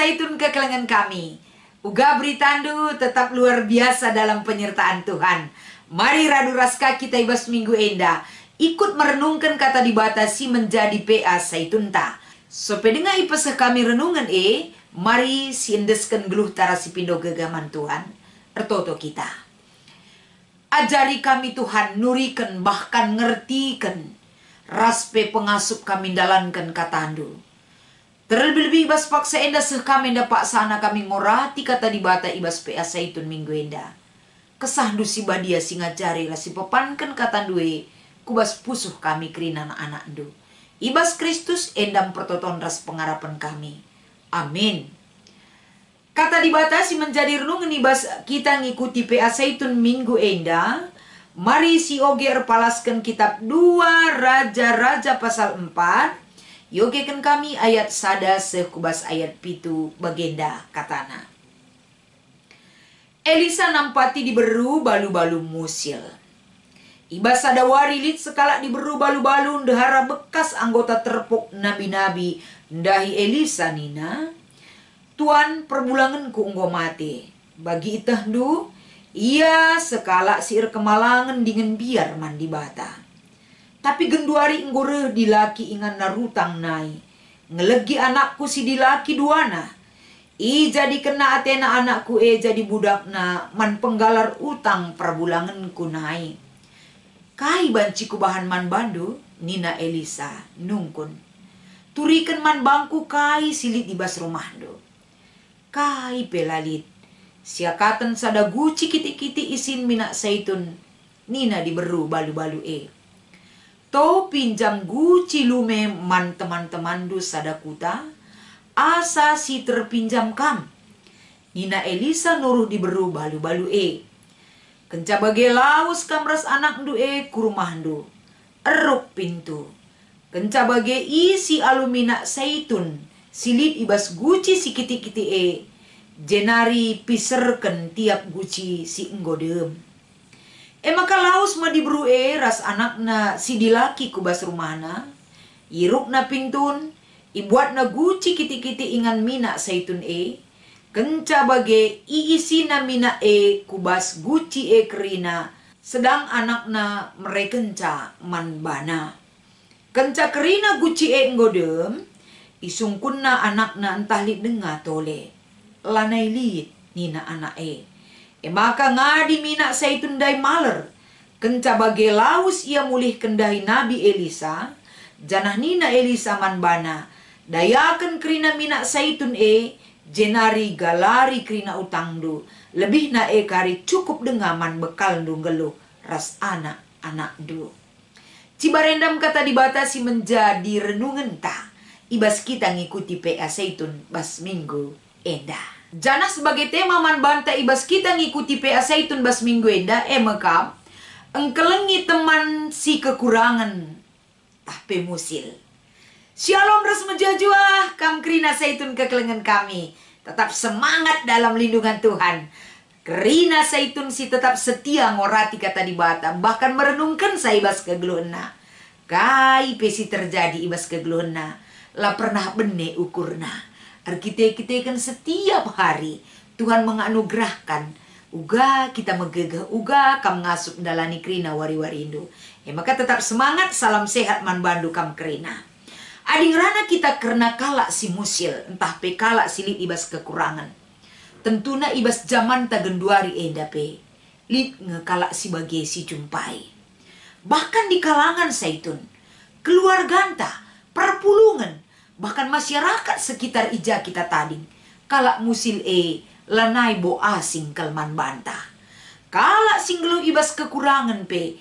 Saitun kekelengan kami. Uga beritandu tetap luar biasa dalam penyertaan Tuhan. Mari radu raska kita ibas minggu enda. Ikut merenungkan kata dibatasi menjadi PA Saitun ta. Sopedenga ipeseh kami renungan mari siendeskan geluh tara si pindo gegaman Tuhan. Ertoto kita. Ajari kami Tuhan, nurikan bahkan ngertikan. Raspe pengasup kami dalankan katandu. Terlebih-lebih ibas paksa enda seh kami enda paksana kami ngorati kata dibata ibas PA Saitun minggu enda. Kesahdu si badia si ngajari lah si pepankan katandue kubas pusuh kami kerina anak-anak du. Ibas Kristus endam pertoton ras pengarapan kami. Amin. Kata dibatasi menjadi renungan ibas kita ngikuti PA Saitun minggu enda. Mari si oger palaskan kitab 2 Raja-Raja pasal 4. Yogekan kami ayat sada sekubas ayat pitu bagenda katana. Elisa nampati diberu balu-balu musil. Ibas sada warilit sekala diberu balu-balu ndahara bekas anggota terpok nabi-nabi ndahi Elisa nina. Tuan perbulangan ku unggo mate. Bagi itahdu, ia sekala siir kemalangan dengan biar mandi bata. Tapi genduari nggore dilaki ingan narutang nai. Ngelegi anakku si dilaki duana. I jadi kena atena anakku jadi budak na man penggalar utang perbulanganku nai. Kai banciku bahan man bandu, Nina Elisa nungkun. Turikan man bangku kai silit di bas rumah do. Kai pelalit. Siakatan sada guci kiti-kiti isin minak Saitun. Nina diberu balu-balu To pinjam guci lume man teman-teman du sadakuta. Asa si terpinjam kam. Nina Elisa nuruh diberu balu-balu Kenca bage laus kamras anak du ku rumah du. Eruk pintu. Kenca bage isi alumina Saitun. Silit ibas guci si kiti-kiti Jenari piserken tiap guci si enggodem. Maka laus ma dibru ras anakna si dilaki kubas rumahna. Iruk na pintun. Ibuat na guci kiti-kiti ingan mina Saitun Kenca bage iisi na mina kubas guci kerina. Sedang anakna merekenca manbana. Kenca kerina guci ngodem. Isungkun na anakna entah lit denga tole. Lanai lit nina anak maka ngadi mina Saitun dai maler. Kenca bage laus ia mulih kendahi Nabi Elisa. Janah nina Elisa manbana. Dayakan kerina mina Saitun jenari galari kerina utang du. Lebih na kari cukup dengaman bekal du geluh. Ras anak-anak du. Cibarendam kata dibatasi menjadi renungan ta. Ibas kita ngikuti PA Saitun bas minggu enda. Jana sebagai tema man banta ibas kita ngikuti PA Saitun bas minggu enda mekam engkelengi teman si kekurangan tahpe musil. Shalom ras menjajuah kam kerina Saitun kekelengan kami. Tetap semangat dalam lindungan Tuhan. Kerina Saitun si tetap setia ngorati kata dibata. Bahkan merenungkan saya ibas kegeluhna. Kai pesi terjadi ibas kegeluhna. Lah pernah bene ukurna. Kita kan setiap hari Tuhan menganugerahkan uga kita megegah uga kam ngasup dalani kerina wari-warindo. Maka tetap semangat, salam sehat man bandu kam kerina. Ading rana kita karena kalak si musil, entah pe kalak silit ibas kekurangan. Tentuna ibas zaman tagenduari pe. Lit ngekalak si bagi si jumpai. Bahkan di kalangan Saitun, keluarganta, perpulungan, bahkan masyarakat sekitar ija kita tading. Kalak musil lanai bo asing kelman bantah. Kalak singgelu ibas kekurangan pe.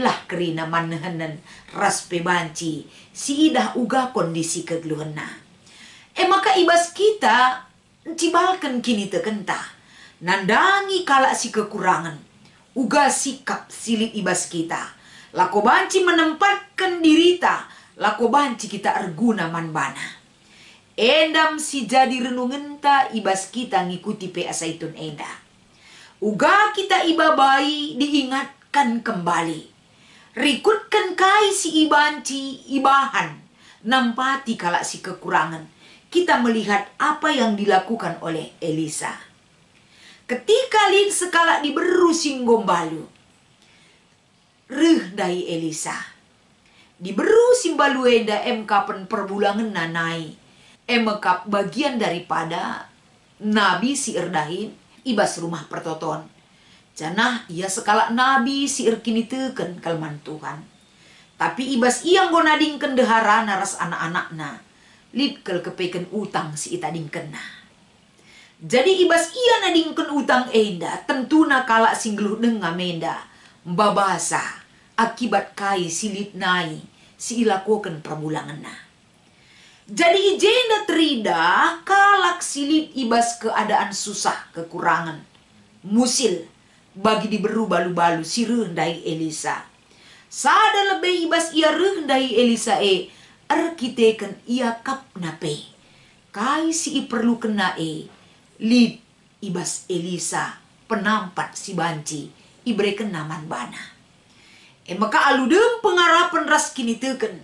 Lah kerina manhanan ras pe banci. Si idah uga kondisi kegeluhena. Maka ibas kita cibalkan kini tekentah. Nandangi kalak si kekurangan. Uga sikap silit ibas kita. Lako banci menempatkan dirita. Lako banci kita arguna manbana. Endam si jadi renungan ta ibas kita ngikuti PA Saitun enda. Uga kita ibabai diingatkan kembali. Rikutkan kai si ibanci ibahan. Nampati kalak si kekurangan. kita melihat apa yang dilakukan oleh Elisa. Ketika lin sekala diberu singgombalu, reh dari Elisa. Diberu simbalu enda kapan perbulangan nanai. Emekap bagian daripada nabi si erdahin ibas rumah pertoton. Janah ia sekala nabi si kini teken kalman Tuhan. Tapi ibas ia ngonadingken dehara naras anak-anakna. Lid kel kepeken utang si itadingken na. Jadi ibas ia nadingken utang enda tentuna kala singgluh denga menda babasa akibat kai silit nai si ilakukan perbulangan na. Jadi ijenda terida kalak silit ibas keadaan susah kekurangan musil bagi diberu balu-balu si rendai Elisa. Sada lebih ibas ia rendai Elisa arkiteken ia kap nape kai si perlu kena lid ibas Elisa penampat si banci ibreken naman bana. Maka aludem pengarapan ras kini teken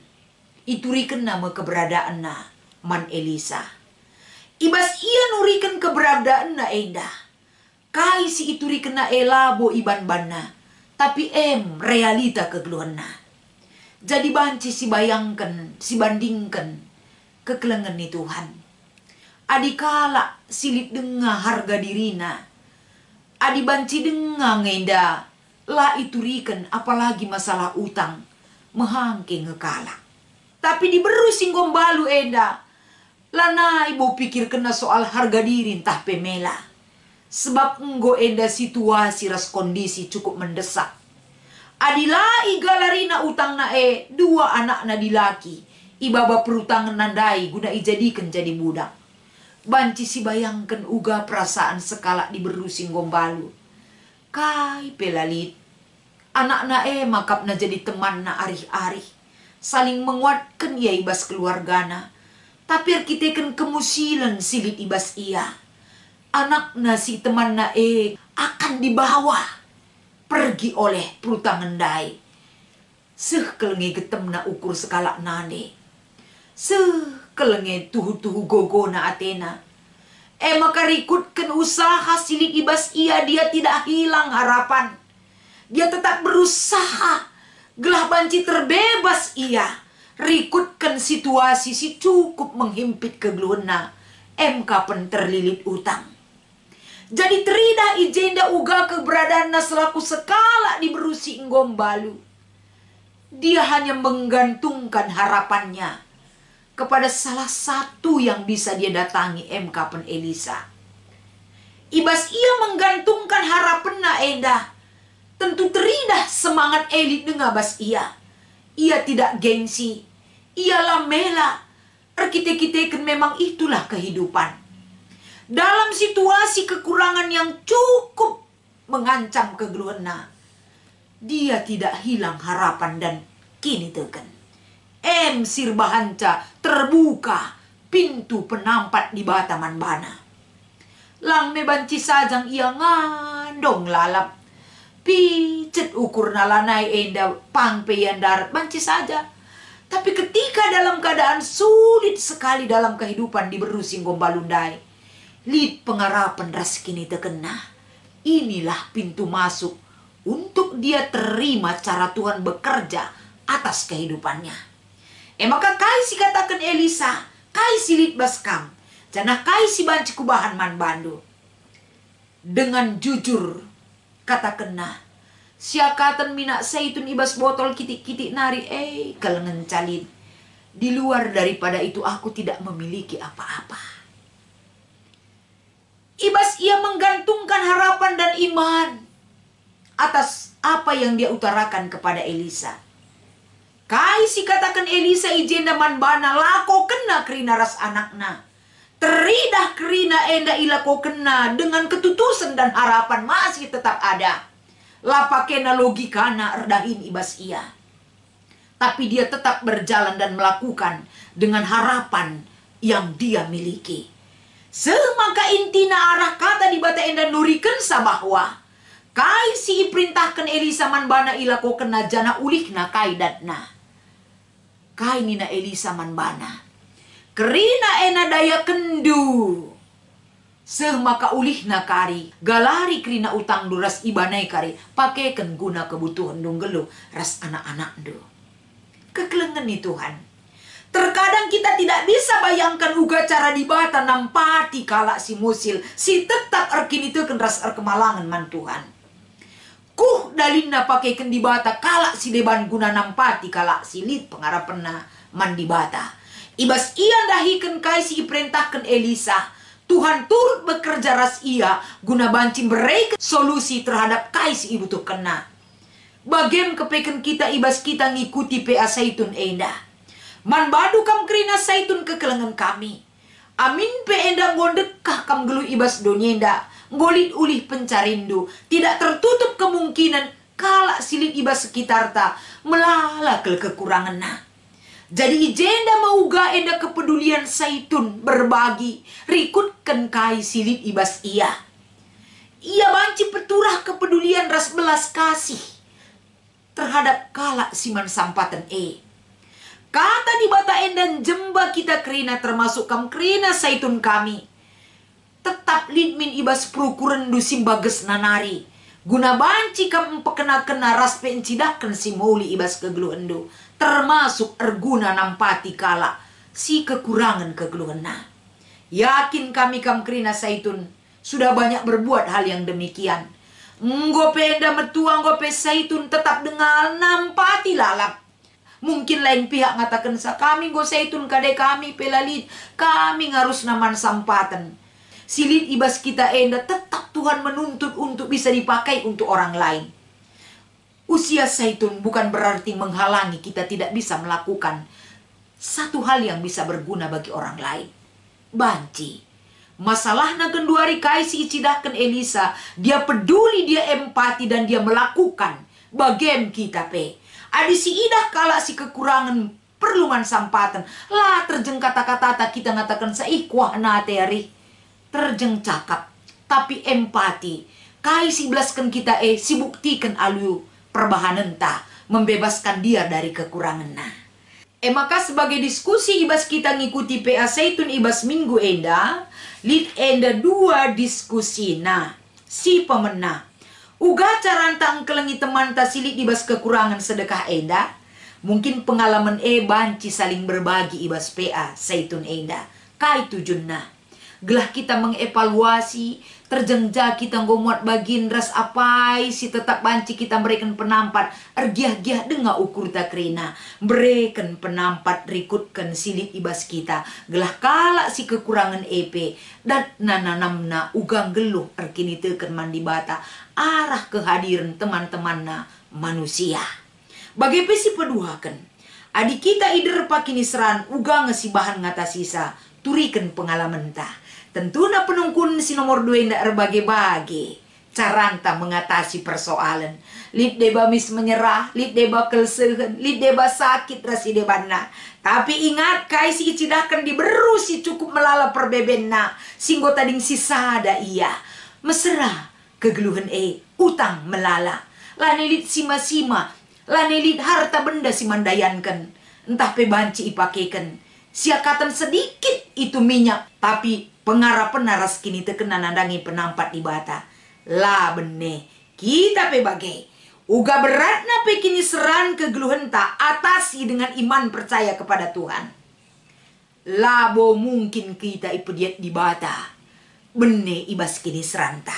ituriken nama keberadaan na man Elisa. Ibas ia nuriken keberadaan na enda kai si ituriken na elabo iban bana tapi realita kegeluhan na. Jadi banci si bayangkan si bandingkan kekelengan ni Tuhan. Adikala silit denga harga dirina. Adi banci denga ngenda. La iturikan apalagi masalah utang. Mehangke ngekala. Tapi diberu singgombalu enda. Lana ibu pikir kena soal harga diri entah pemela. Sebab enggo enda situasi ras kondisi cukup mendesak. Adila igalarina utang na dua anak na dilaki. Ibaba perutangan nandai guna ijadikan jadi budak. Banci si bayangkan uga perasaan sekala diberu singgombalu. Kai pelalit. Anak na makap na jadi teman na arih-arih. Saling menguatkan ia ibas keluargana. Tapi arkiteken kemusilan silit ibas ia. Anak na si teman na akan dibawa. Pergi oleh perutangan dai. Kelenge getem na ukur sekala nane. Kelenge tuhu-tuhu gogo na Athena. Maka rikutkan usaha silik ibas ia dia tidak hilang harapan. Dia tetap berusaha. Gelah banci terbebas ia. Rikutkan situasi si cukup menghimpit kegeluhna. Kapan terlilit utang. Jadi terida ijenda uga keberadaan selaku sekala diberusi Nggombalu. Dia hanya menggantungkan harapannya kepada salah satu yang bisa dia datangi kapan Elisa. Ibas ia menggantungkan harapan na enda. Tentu teridah semangat elit dengan bas ia. Ia tidak gengsi. Ia lamela. Arkitek-kiteken memang itulah kehidupan. Dalam situasi kekurangan yang cukup mengancam kegeluhna, dia tidak hilang harapan dan kini teken. Sirbahanca terbuka pintu penampat di Bataman Bana. Lang me banci sajang ia ngandong lalap. Picet ukur nalanai enda pangpeyan darat banci saja. Tapi ketika dalam keadaan sulit sekali dalam kehidupan diberu singgombalundai, lid pengarapan ras kini terkena. Inilah pintu masuk untuk dia terima cara Tuhan bekerja atas kehidupannya. Maka kai si katakan Elisa, kai si lit baskam, janah kai si banci kubahan man bandu. Dengan jujur katakan nah, siakatan minak seitun ibas botol kitik-kitik nari kalengan calin. Di luar daripada itu aku tidak memiliki apa-apa. Ibas ia menggantungkan harapan dan iman atas apa yang dia utarakan kepada Elisa. Kai si katakan Elisa ijenda man bana lako kena kerina ras anakna. Teridah kerina enda ilako kena dengan ketutusan dan harapan masih tetap ada. Lapakena logikana erdahin ibas ia. Tapi dia tetap berjalan dan melakukan dengan harapan yang dia miliki. Semaka intina arah kata di bata enda nuriken bahwa kai si perintahkan Elisa man bana ilako kena jana ulihna kai datna. Kai nina Elisa man bana. Kerina ena daya kendu. Seh maka ulihna kari. Galari kerina utang duras ibanai kari. Pakaikan guna kebutuhan dong gelu. Ras anak-anak do. Kekelengan nih Tuhan. Terkadang kita tidak bisa bayangkan uga cara dibata nampati kala si musil. Si tetap erkin itu kan ras kemalangan man Tuhan. Kuh dalina pakaikan dibata kala si deban guna nampati kala si lit pengarapena man dibata. Ibas ia dahikan kai si perintahkan Elisa. Tuhan turut bekerja ras ia guna banci mereka solusi terhadap kai si ibu tuh kena. Bagem kepeken kita ibas kita ngikuti PA Saitun enda. Man badu kam kerina Saitun kekelengan kami. Amin pe enda ngondekah kam gelu ibas donyenda. Ngolit ulih pencarindu. Tidak tertutup kemungkinan kala silit ibas sekitar ta melala ke kekurangan na. Jadi ijenda mauga enda kepedulian Saitun berbagi. Rikutkan kai silit ibas ia. Ia banci peturah kepedulian ras belas kasih. Terhadap kala siman sampatan Kata di bata endan jemba kita kerina termasuk kam kerina Saitun kami. Tetap lidmin ibas perukuran dusim bages nanari. Guna banci kam empekena-kena ras pencidakan si mauli ibas kegeluhendu. Termasuk erguna nampati kala si kekurangan kegeluhena. Yakin kami kam kerina Saitun sudah banyak berbuat hal yang demikian. Nggope enda metua nggope Saitun tetap dengal nampati lalap. Mungkin lain pihak ngatakan sa kami go Saitun kade kami pelalit. Kami ngarus naman sampatan. Silit ibas kita enda tetap Tuhan menuntut untuk bisa dipakai untuk orang lain. Usia Saitun bukan berarti menghalangi kita tidak bisa melakukan satu hal yang bisa berguna bagi orang lain. Banci. Masalahnya kedua rikai si icidahkan Elisa. Dia peduli, dia empati dan dia melakukan. Bagem kita pe. Adi si idah kala si kekurangan perlu man sampatan. Lah terjeng kata-kata kita ngatakan saikwah na teri. Terjeng cakap. Tapi empati. Kai si belaskan kita si buktikan alu perbahanan ta. Membebaskan dia dari kekurangan na. Maka sebagai diskusi ibas kita ngikuti PA Saitun ibas minggu enda. Lid enda dua diskusi na. Si pemena. Uga caranta engkelengi teman ta silit ibas kekurangan sedekah enda. Mungkin pengalaman banci saling berbagi ibas PA Saitun enda. Kai tujunna. Gelah kita mengevaluasi. Terjengja kita ngomuat bagin ras apai si tetap banci kita berikan penampat. Ergiah-giah denga ukur tak kerina. Berikan penampat rikutkan silit ibas kita. Gelah kala si kekurangan EP. Dan nananamna ugang geluh erkini teken mandi bata. Arah kehadiran teman-temanna manusia. Bagi pesi peduhakan. Adik kita ider pakini seran ugang ngesi bahan ngata sisa. Turikan pengalaman ta. Tentunya penungkun si nomor 2 ndak erbage-bage. Caranta mengatasi persoalan. Lid deba mis menyerah, lid deba kelsehen, lid deba sakit rasi debana. Tapi ingat kai si icidahkan diberu si cukup melala perbebenna. Singgo tading sisada iya. Mesra kegeluhan utang melala. Lanelit sima-sima, lanelit harta benda si mandayankan. Entah pe banci ipakekan. Siakatan sedikit itu minyak, tapi pengarapan naras kini tekena nandangi penampat di bata. Lah bene, kita pe bagai. Uga beratna pe kini seran kegeluhan tak atasi dengan iman percaya kepada Tuhan. Labo mungkin kita ipediat di bata. Bene ibas kini seranta.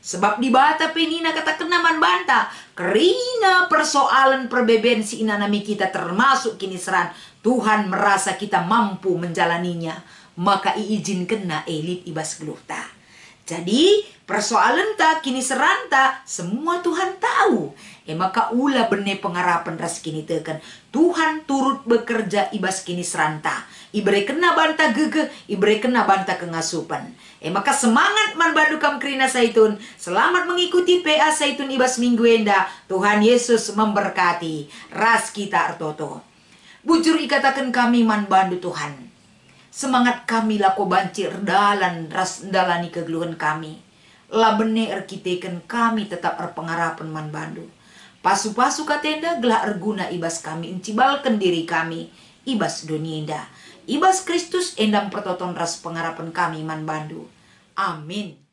Sebab di bata pe nina kata kenaman banta. Kerina persoalan perbeben si inanami kita termasuk kini seran. Tuhan merasa kita mampu menjalaninya. Maka iizinkan na elit ibas geluh ta. Jadi persoalan ta kini seranta semua Tuhan tahu. Maka ula bene pengarapan ras kini teken. Tuhan turut bekerja ibas kini seranta. Ibre kena banta gege, ibre kena banta kengasupan. Maka semangat man badukam kerina Saitun. Selamat mengikuti PA Saitun ibas minggu enda. Tuhan Yesus memberkati. Ras kita artoto. Bujur ikatakan kami man bandu Tuhan. Semangat kami lako banci erdalan ras dalani kegeluhan kami. La bene erkiteken kami tetap erpengarapan man bandu. Pasu-pasu katenda gelah erguna ibas kami. Encibalkan diri kami. Ibas donienda. Ibas Kristus endang pertoton ras pengarapan kami man bandu. Amin.